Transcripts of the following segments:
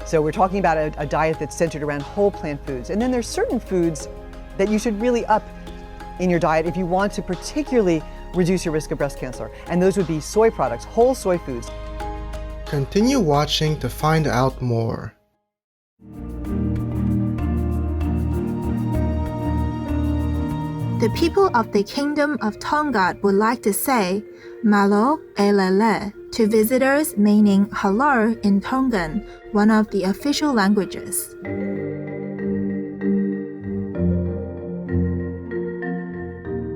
So we're talking about a diet that's centered around whole plant foods. And then there's certain foods that you should really up in your diet if you want to particularly reduce your risk of breast cancer. And those would be soy products, whole soy foods. Continue watching to find out more. The people of the Kingdom of Tonga would like to say malo elele to visitors, meaning hello in Tongan, one of the official languages.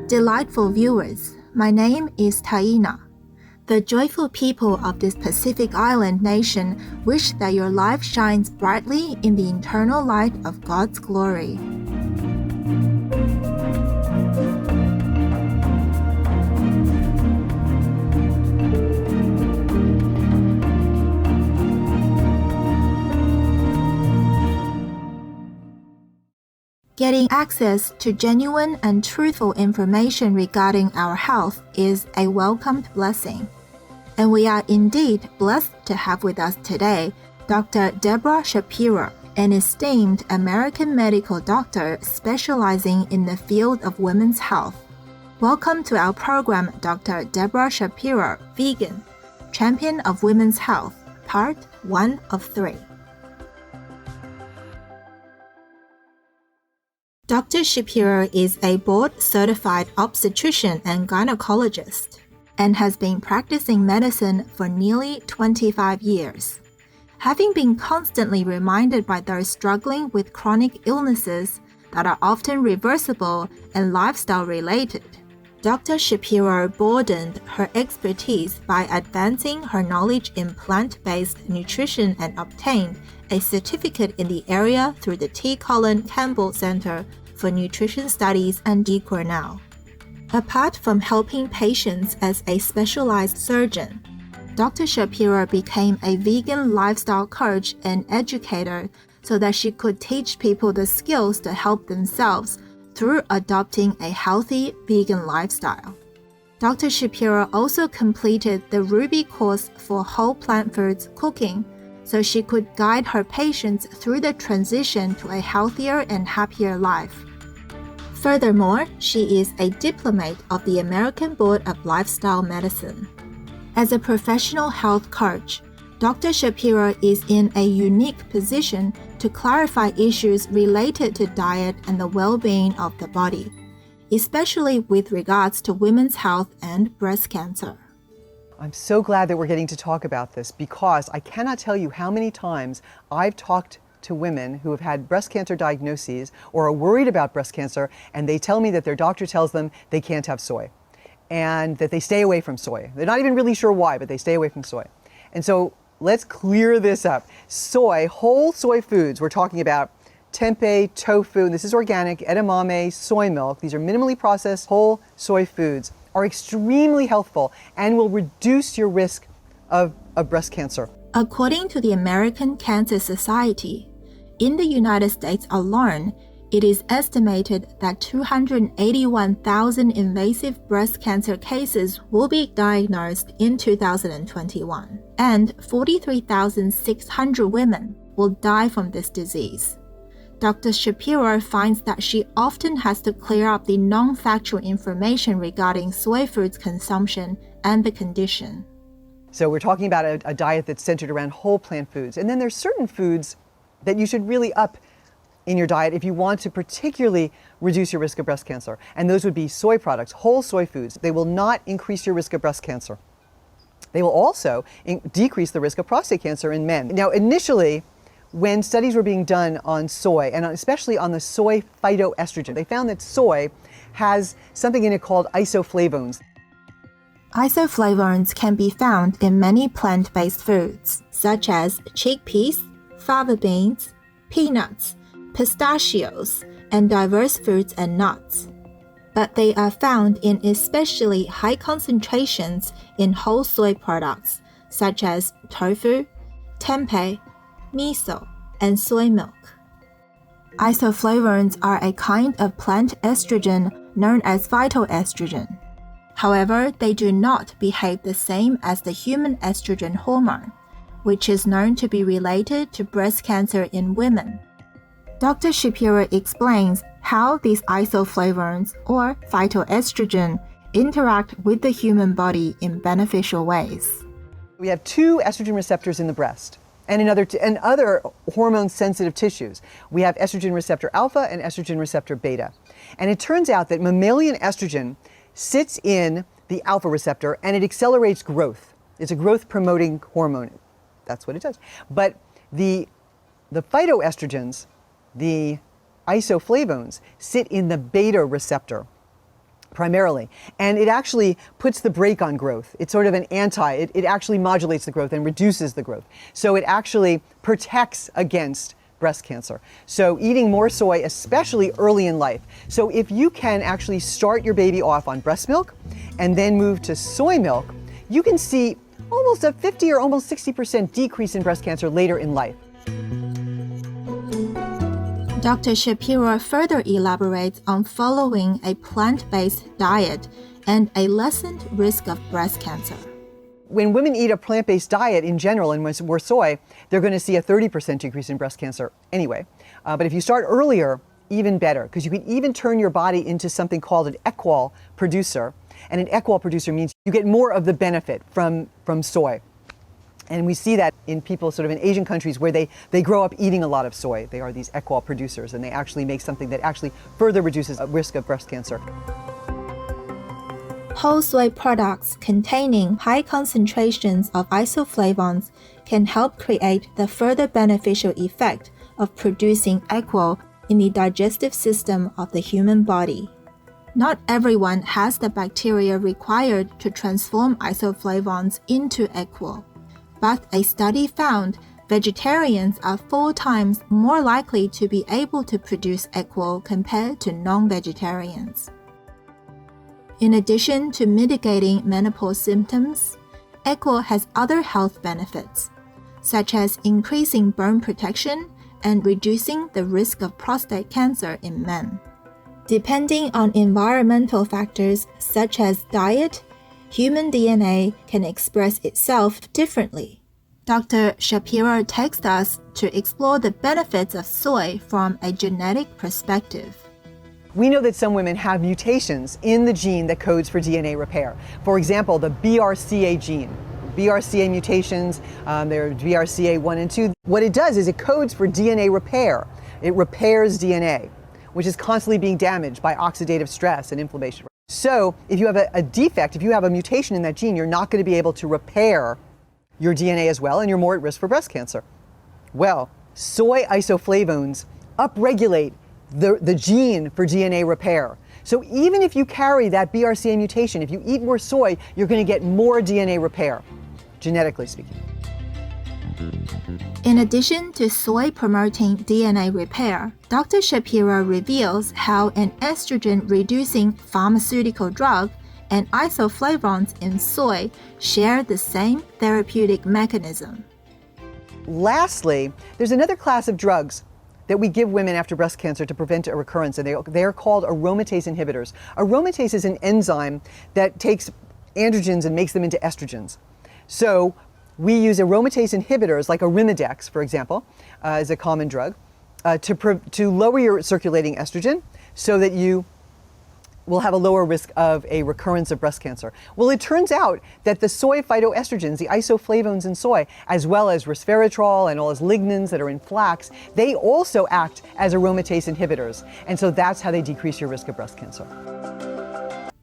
Delightful viewers, my name is Taina. The joyful people of this Pacific Island nation wish that your life shines brightly in the eternal light of God's glory. Getting access to genuine and truthful information regarding our health is a welcomed blessing. And we are indeed blessed to have with us today Dr. Debra Shapiro, an esteemed American medical doctor specializing in the field of women's health. Welcome to our program, Dr. Debra Shapiro, Vegan, Champion of Women's Health, Part 1 of 3. Dr. Shapiro is a board-certified obstetrician and gynecologist and has been practicing medicine for nearly 25 years. Having been constantly reminded by those struggling with chronic illnesses that are often reversible and lifestyle-related, Dr. Shapiro broadened her expertise by advancing her knowledge in plant-based nutrition and obtained a certificate in the area through the T. Colin Campbell Center for Nutrition Studies and Cornell. Apart from helping patients as a specialized surgeon, Dr. Shapiro became a vegan lifestyle coach and educator so that she could teach people the skills to help themselves through adopting a healthy vegan lifestyle. Dr. Shapiro also completed the Ruby course for whole plant foods cooking so she could guide her patients through the transition to a healthier and happier life. Furthermore, she is a diplomate of the American Board of Lifestyle Medicine. As a professional health coach, Dr. Shapiro is in a unique position to clarify issues related to diet and the well-being of the body, especially with regards to women's health and breast cancer. I'm so glad that we're getting to talk about this because I cannot tell you how many times I've talked to women who have had breast cancer diagnoses or are worried about breast cancer, and they tell me that their doctor tells them they can't have soy and that they stay away from soy. They're not even really sure why, but they stay away from soy. And so let's clear this up. Soy, whole soy foods, we're talking about tempeh, tofu, this is organic, edamame, soy milk. These are minimally processed whole soy foods, are extremely healthful and will reduce your risk of breast cancer. According to the American Cancer Society, in the United States alone, it is estimated that 281,000 invasive breast cancer cases will be diagnosed in 2021, and 43,600 women will die from this disease. Dr. Shapiro finds that she often has to clear up the non-factual information regarding soy foods consumption and the condition. So we're talking about a diet that's centered around whole plant foods. And then there's certain foods that you should really up in your diet if you want to particularly reduce your risk of breast cancer. And those would be soy products, whole soy foods. They will not increase your risk of breast cancer. They will also decrease the risk of prostate cancer in men. Now, initially, when studies were being done on soy, and especially on the soy phytoestrogen, they found that soy has something in it called isoflavones. Isoflavones can be found in many plant-based foods, such as chickpeas, fava beans, peanuts, pistachios, and diverse fruits and nuts. But they are found in especially high concentrations in whole soy products, such as tofu, tempeh, miso, and soy milk. Isoflavones are a kind of plant estrogen known as phytoestrogen. However, they do not behave the same as the human estrogen hormone, which is known to be related to breast cancer in women. Dr. Shapiro explains how these isoflavones, or phytoestrogen, interact with the human body in beneficial ways. We have 2 estrogen receptors in the breast and in other hormone-sensitive tissues. We have estrogen receptor alpha and estrogen receptor beta. And it turns out that mammalian estrogen sits in the alpha receptor and it accelerates growth. It's a growth-promoting hormone. That's what it does. But the phytoestrogens, the isoflavones, sit in the beta receptor primarily, and it actually puts the brake on growth. It's sort of an it actually modulates the growth and reduces the growth. So it actually protects against breast cancer. So eating more soy, especially early in life. So if you can actually start your baby off on breast milk and then move to soy milk, you can see almost a 50 or almost 60% decrease in breast cancer later in life. Dr. Shapiro further elaborates on following a plant-based diet and a lessened risk of breast cancer. When women eat a plant-based diet in general and more soy, they're going to see a 30% decrease in breast cancer anyway. But if you start earlier, even better, because you can even turn your body into something called an equal producer. And an equal producer means you get more of the benefit from soy. And we see that in people sort of in Asian countries where they grow up eating a lot of soy. They are these equal producers, and they actually make something that actually further reduces the risk of breast cancer. Whole soy products containing high concentrations of isoflavones can help create the further beneficial effect of producing equal in the digestive system of the human body. Not everyone has the bacteria required to transform isoflavones into equal. But a study found vegetarians are 4 times more likely to be able to produce equal compared to non-vegetarians. In addition to mitigating menopause symptoms, equal has other health benefits, such as increasing burn protection and reducing the risk of prostate cancer in men. Depending on environmental factors such as diet, human DNA can express itself differently. Dr. Shapiro takes us to explore the benefits of soy from a genetic perspective. We know that some women have mutations in the gene that codes for DNA repair. For example, the BRCA gene. BRCA mutations, there are BRCA1 and 2. What it does is it codes for DNA repair. It repairs DNA, which is constantly being damaged by oxidative stress and inflammation. So if you have a defect, if you have a mutation in that gene, you're not going to be able to repair your DNA as well, and you're more at risk for breast cancer. Well, soy isoflavones upregulate the gene for DNA repair. So even if you carry that BRCA mutation, if you eat more soy, you're going to get more DNA repair, genetically speaking. In addition to soy promoting DNA repair, Dr. Shapiro reveals how an estrogen-reducing pharmaceutical drug and isoflavones in soy share the same therapeutic mechanism. Lastly, there's another class of drugs that we give women after breast cancer to prevent a recurrence, and they are called aromatase inhibitors. Aromatase is an enzyme that takes androgens and makes them into estrogens. So we use aromatase inhibitors like Arimidex, for example, is a common drug, to lower your circulating estrogen so that you will have a lower risk of a recurrence of breast cancer. Well, it turns out that the soy phytoestrogens, the isoflavones in soy, as well as resveratrol and all those lignans that are in flax, they also act as aromatase inhibitors. And so that's how they decrease your risk of breast cancer.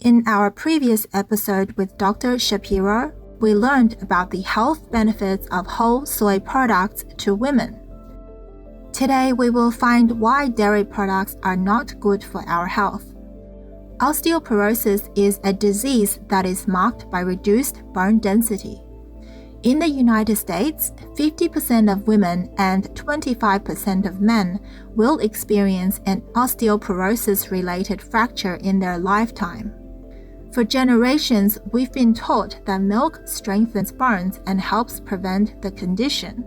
In our previous episode with Dr. Shapiro, we learned about the health benefits of whole soy products to women. Today, we will find why dairy products are not good for our health. Osteoporosis is a disease that is marked by reduced bone density. In the United States, 50% of women and 25% of men will experience an osteoporosis-related fracture in their lifetime. For generations, we've been taught that milk strengthens bones and helps prevent the condition.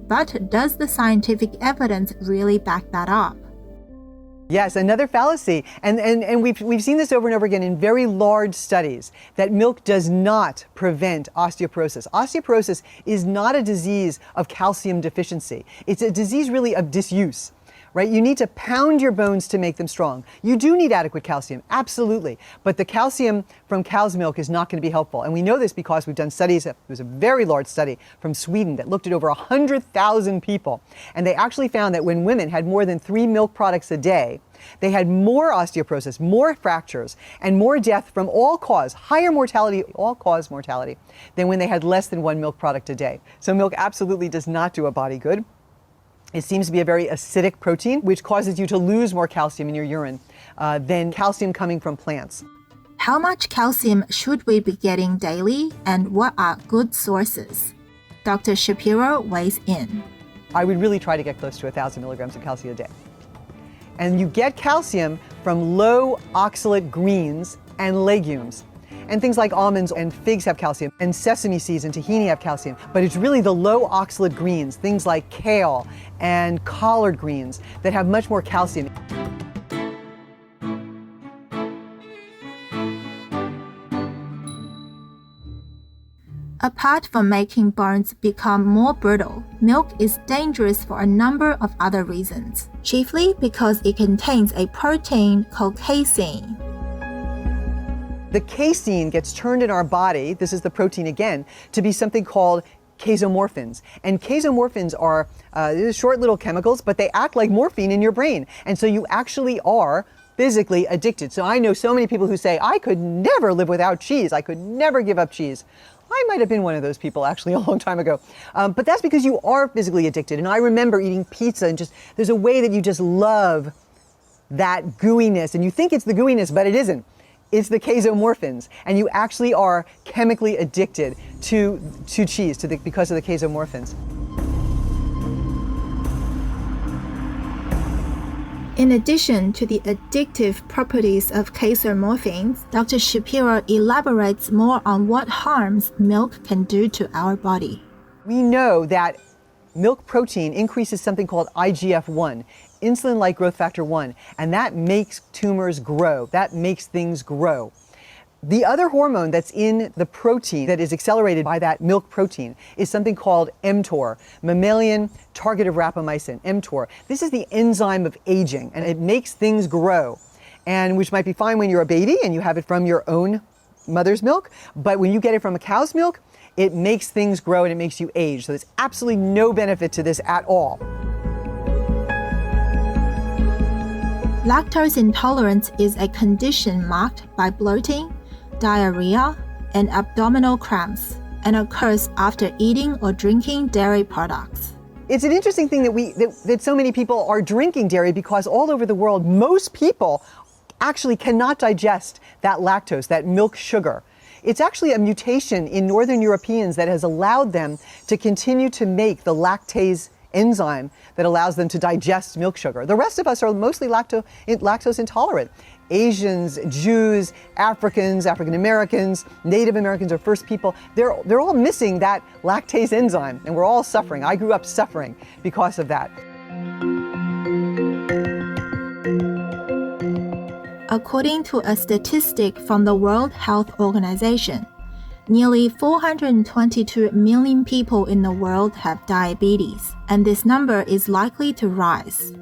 But does the scientific evidence really back that up? Yes, another fallacy. And we've seen this over and over again in very large studies, that milk does not prevent osteoporosis. Osteoporosis is not a disease of calcium deficiency. It's a disease really of disuse. Right? You need to pound your bones to make them strong. You do need adequate calcium, absolutely. But the calcium from cow's milk is not going to be helpful. And we know this because we've done studies. There was a very large study from Sweden that looked at over 100,000 people. And they actually found that when women had more than 3 milk products a day, they had more osteoporosis, more fractures, and more death from all-cause, higher mortality, all-cause mortality, than when they had less than 1 milk product a day. So milk absolutely does not do a body good. It seems to be a very acidic protein, which causes you to lose more calcium in your urine than calcium coming from plants. How much calcium should we be getting daily, and what are good sources? Dr. Shapiro weighs in. I would really try to get close to 1,000 milligrams of calcium a day. And you get calcium from low oxalate greens and legumes. And things like almonds and figs have calcium, and sesame seeds and tahini have calcium. But it's really the low oxalate greens, things like kale and collard greens, that have much more calcium. Apart from making bones become more brittle, milk is dangerous for a number of other reasons, chiefly because it contains a protein called casein. The casein gets turned in our body, this is the protein again, to be something called casomorphins. And casomorphins are short little chemicals, but they act like morphine in your brain. And so you actually are physically addicted. So I know so many people who say, I could never live without cheese. I could never give up cheese. I might have been one of those people actually a long time ago. But that's because you are physically addicted. And I remember eating pizza and there's a way that you just love that gooiness. And you think it's the gooiness, but it isn't. It's the casomorphins, and you actually are chemically addicted to cheese because of the casomorphins. In addition to the addictive properties of casomorphins, Dr. Shapiro elaborates more on what harms milk can do to our body. We know that milk protein increases something called IGF-1, insulin-like growth factor 1, and that makes tumors grow. That makes things grow. The other hormone that's in the protein that is accelerated by that milk protein is something called mTOR, mammalian target of rapamycin, mTOR. This is the enzyme of aging, and it makes things grow, and which might be fine when you're a baby and you have it from your own mother's milk, but when you get it from a cow's milk, it makes things grow and it makes you age. So there's absolutely no benefit to this at all. Lactose intolerance is a condition marked by bloating, diarrhea, and abdominal cramps, and occurs after eating or drinking dairy products. It's an interesting thing that so many people are drinking dairy, because all over the world, most people actually cannot digest that lactose, that milk sugar. It's actually a mutation in Northern Europeans that has allowed them to continue to make the lactase enzyme that allows them to digest milk sugar. The rest of us are mostly lactose intolerant. Asians, Jews, Africans, African Americans, Native Americans are first people. They're all missing that lactase enzyme, and we're all suffering. I grew up suffering because of that. According to a statistic from the World Health Organization, nearly 422 million people in the world have diabetes, and this number is likely to rise.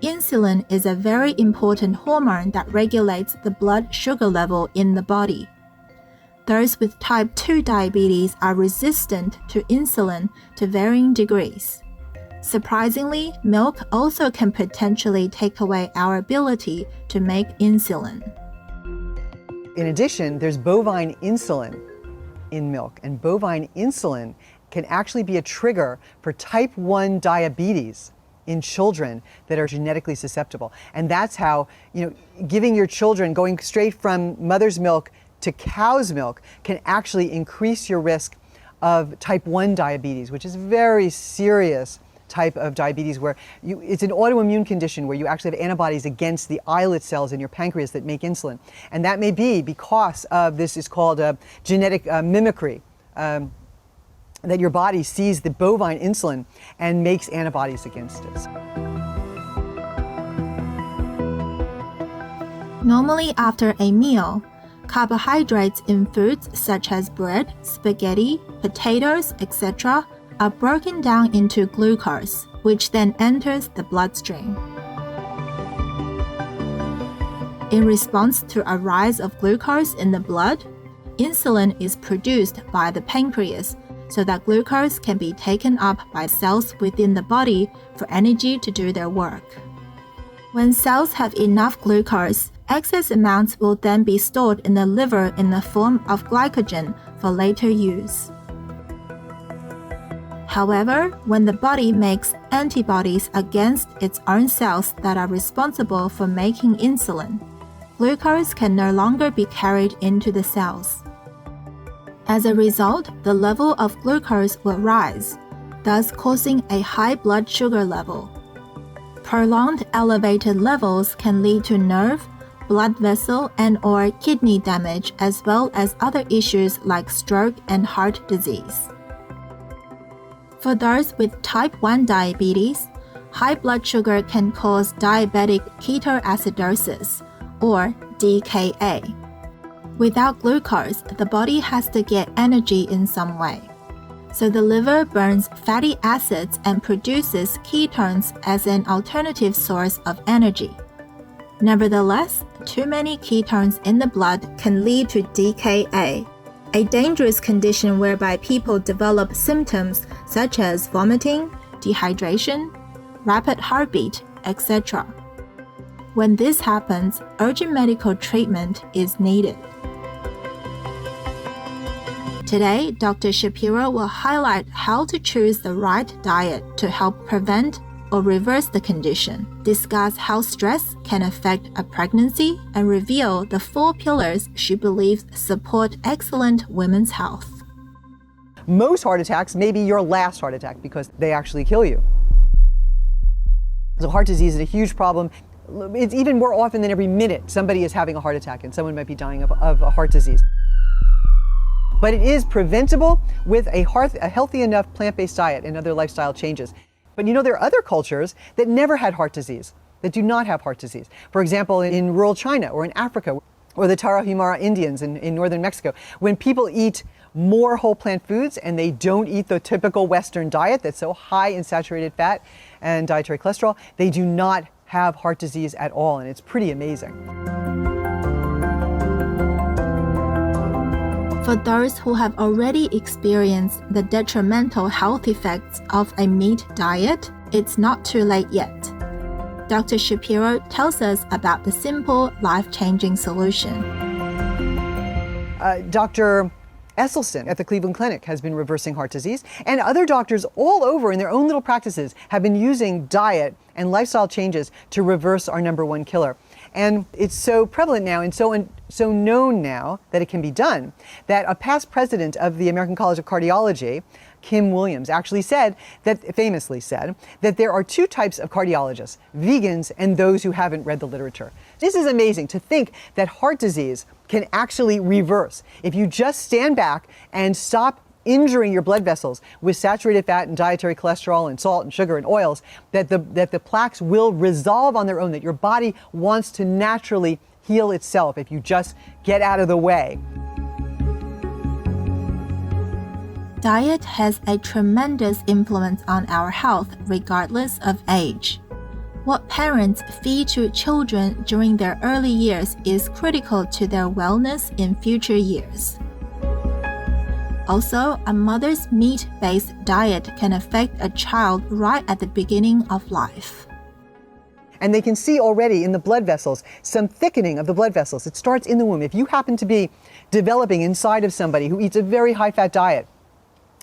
Insulin is a very important hormone that regulates the blood sugar level in the body. Those with type 2 diabetes are resistant to insulin to varying degrees. Surprisingly, milk also can potentially take away our ability to make insulin. In addition, there's bovine insulin in milk, and bovine insulin can actually be a trigger for type 1 diabetes in children that are genetically susceptible. And that's how, giving your children, going straight from mother's milk to cow's milk, can actually increase your risk of type 1 diabetes, which is very serious type of diabetes where it's an autoimmune condition where you actually have antibodies against the islet cells in your pancreas that make insulin. And that may be because of this is called a genetic mimicry, that your body sees the bovine insulin and makes antibodies against it. Normally after a meal, carbohydrates in foods such as bread, spaghetti, potatoes, etc. are broken down into glucose, which then enters the bloodstream. In response to a rise of glucose in the blood, insulin is produced by the pancreas so that glucose can be taken up by cells within the body for energy to do their work. When cells have enough glucose, excess amounts will then be stored in the liver in the form of glycogen for later use. However, when the body makes antibodies against its own cells that are responsible for making insulin, glucose can no longer be carried into the cells. As a result, the level of glucose will rise, thus causing a high blood sugar level. Prolonged elevated levels can lead to nerve, blood vessel, and/or kidney damage, as well as other issues like stroke and heart disease. For those with type 1 diabetes, high blood sugar can cause diabetic ketoacidosis, or DKA. Without glucose, the body has to get energy in some way. So the liver burns fatty acids and produces ketones as an alternative source of energy. Nevertheless, too many ketones in the blood can lead to DKA, a dangerous condition whereby people develop symptoms such as vomiting, dehydration, rapid heartbeat, etc. When this happens, urgent medical treatment is needed. Today, Dr. Shapiro will highlight how to choose the right diet to help prevent or reverse the condition, discuss how stress can affect a pregnancy, and reveal the 4 pillars she believes support excellent women's health. Most heart attacks may be your last heart attack because they actually kill you. So heart disease is a huge problem. It's even more often than every minute somebody is having a heart attack and someone might be dying of a heart disease. But it is preventable with a healthy enough plant-based diet and other lifestyle changes. But you know, there are other cultures that never had heart disease, that do not have heart disease. For example, in rural China or in Africa, or the Tarahumara Indians in northern Mexico, when people eat more whole plant foods and they don't eat the typical Western diet that's so high in saturated fat and dietary cholesterol, they do not have heart disease at all, and it's pretty amazing. For those who have already experienced the detrimental health effects of a meat diet, it's not too late yet. Dr. Shapiro tells us about the simple, life-changing solution. Dr. Esselstyn at the Cleveland Clinic has been reversing heart disease, and other doctors all over in their own little practices have been using diet and lifestyle changes to reverse our number one killer. And it's so prevalent now and so known now that it can be done that a past president of the American College of Cardiology, Kim Williams, actually famously said that there are 2 types of cardiologists, vegans and those who haven't read the literature. This is amazing to think that heart disease can actually reverse if you just stand back and stop injuring your blood vessels with saturated fat and dietary cholesterol and salt and sugar and oils, that the plaques will resolve on their own, that your body wants to naturally heal itself if you just get out of the way. Diet has a tremendous influence on our health regardless of age. What parents feed to children during their early years is critical to their wellness in future years. Also, a mother's meat-based diet can affect a child right at the beginning of life. And they can see already in the blood vessels some thickening of the blood vessels. It starts in the womb. If you happen to be developing inside of somebody who eats a very high-fat diet,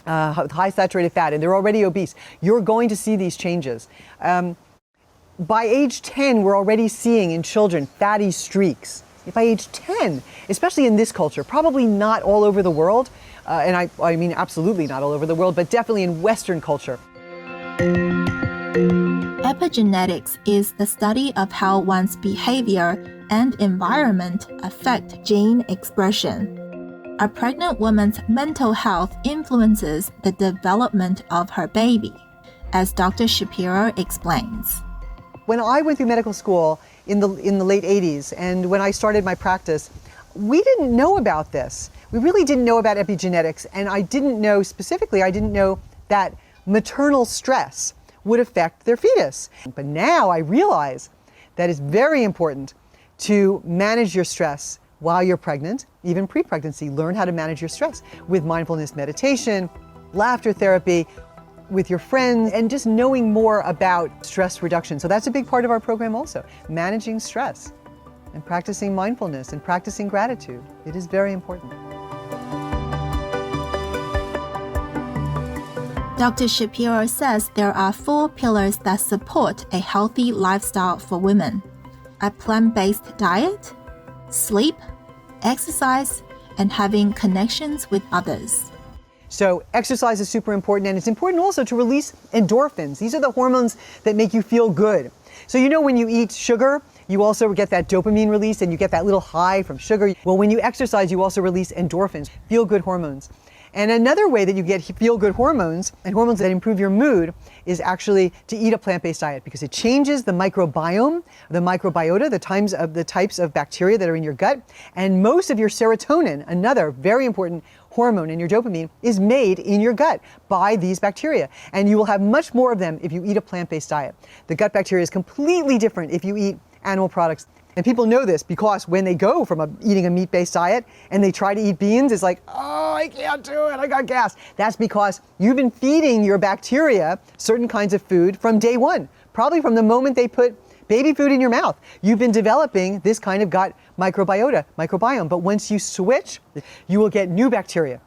high saturated fat, and they're already obese, you're going to see these changes. By age 10, we're already seeing in children fatty streaks. By age 10, especially in this culture, probably not all over the world, and I mean absolutely not all over the world, but definitely in Western culture. Epigenetics is the study of how one's behavior and environment affect gene expression. A pregnant woman's mental health influences the development of her baby, as Dr. Shapiro explains. When I went through medical school in the late 80s, and when I started my practice, we didn't know about this. We really didn't know about epigenetics, and I didn't know that maternal stress would affect their fetus. But now I realize that it's very important to manage your stress while you're pregnant, even pre-pregnancy. Learn how to manage your stress with mindfulness meditation, laughter therapy, with your friends, and just knowing more about stress reduction. So that's a big part of our program also, managing stress and practicing mindfulness and practicing gratitude. It is very important. Dr. Shapiro says there are 4 pillars that support a healthy lifestyle for women: a plant-based diet, sleep, exercise, and having connections with others. So exercise is super important, and it's important also to release endorphins. These are the hormones that make you feel good. So when you eat sugar, you also get that dopamine release and you get that little high from sugar. Well, when you exercise, you also release endorphins, feel-good hormones. And another way that you get feel-good hormones and hormones that improve your mood is actually to eat a plant-based diet, because it changes the microbiome, the microbiota, the types of bacteria that are in your gut. And most of your serotonin, another very important hormone in your dopamine, is made in your gut by these bacteria. And you will have much more of them if you eat a plant-based diet. The gut bacteria is completely different if you eat animal products. And people know this because when they go from eating a meat-based diet and they try to eat beans, it's like, oh, I can't do it, I got gas. That's because you've been feeding your bacteria certain kinds of food from day one, probably from the moment they put baby food in your mouth. You've been developing this kind of gut microbiome. But once you switch, you will get new bacteria,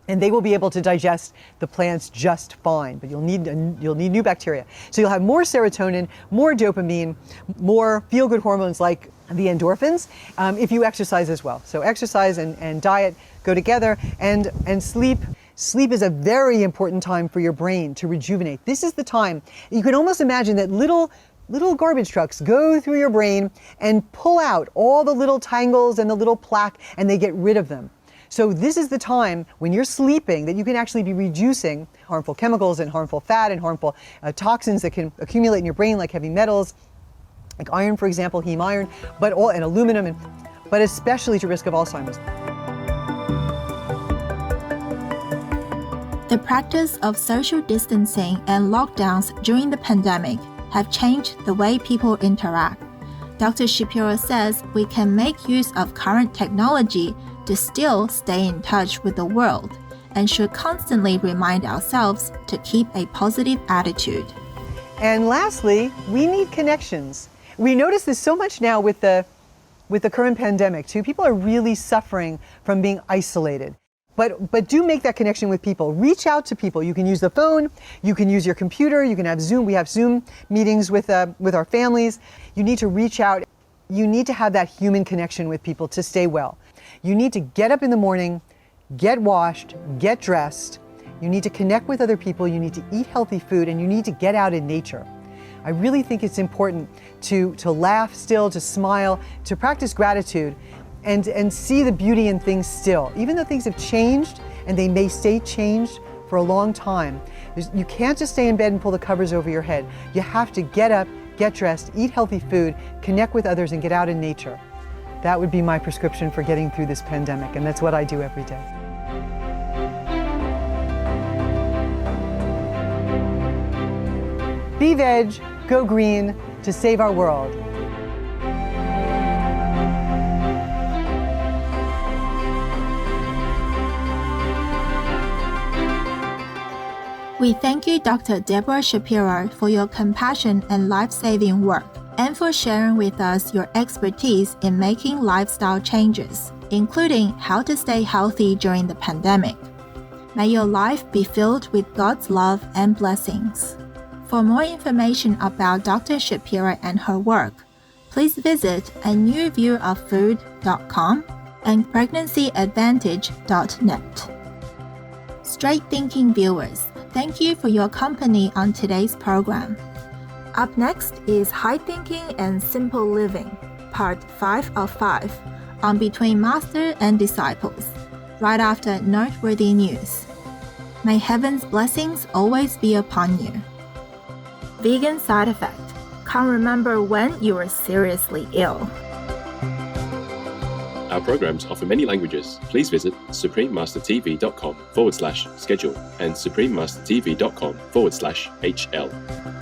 and they will be able to digest the plants just fine, but you'll need new bacteria. So you'll have more serotonin, more dopamine, more feel-good hormones like the endorphins if you exercise as well. So exercise and diet go together, and sleep. Sleep is a very important time for your brain to rejuvenate. This is the time, you can almost imagine that little garbage trucks go through your brain and pull out all the little tangles and the little plaque, and they get rid of them. So this is the time when you're sleeping that you can actually be reducing harmful chemicals and harmful fat and harmful toxins that can accumulate in your brain, like heavy metals, like iron, for example, heme iron, and aluminum, but especially to risk of Alzheimer's. The practice of social distancing and lockdowns during the pandemic have changed the way people interact. Dr. Shapiro says we can make use of current technology to still stay in touch with the world, and should constantly remind ourselves to keep a positive attitude. And lastly, we need connections. We notice this so much now with the current pandemic too. People are really suffering from being isolated. But do make that connection with people. Reach out to people. You can use the phone, you can use your computer, you can have Zoom. We have Zoom meetings with our families. You need to reach out. You need to have that human connection with people to stay well. You need to get up in the morning, get washed, get dressed. You need to connect with other people. You need to eat healthy food, and you need to get out in nature. I really think it's important to laugh still, to smile, to practice gratitude, and see the beauty in things still. Even though things have changed, and they may stay changed for a long time, you can't just stay in bed and pull the covers over your head. You have to get up, get dressed, eat healthy food, connect with others, and get out in nature. That would be my prescription for getting through this pandemic, and that's what I do every day. Be veg, go green to save our world. We thank you, Dr. Debra Shapiro, for your compassion and life-saving work, and for sharing with us your expertise in making lifestyle changes, including how to stay healthy during the pandemic. May your life be filled with God's love and blessings. For more information about Dr. Shapiro and her work, please visit anewviewoffood.com and pregnancyadvantage.net. Straight thinking viewers, thank you for your company on today's program. Up next is High Thinking and Simple Living, Part 5 of 5, on Between Master and Disciples, right after noteworthy news. May heaven's blessings always be upon you. Vegan side effect: can't remember when you were seriously ill. Our programs offer many languages. Please visit suprememastertv.com/schedule and suprememastertv.com/HL.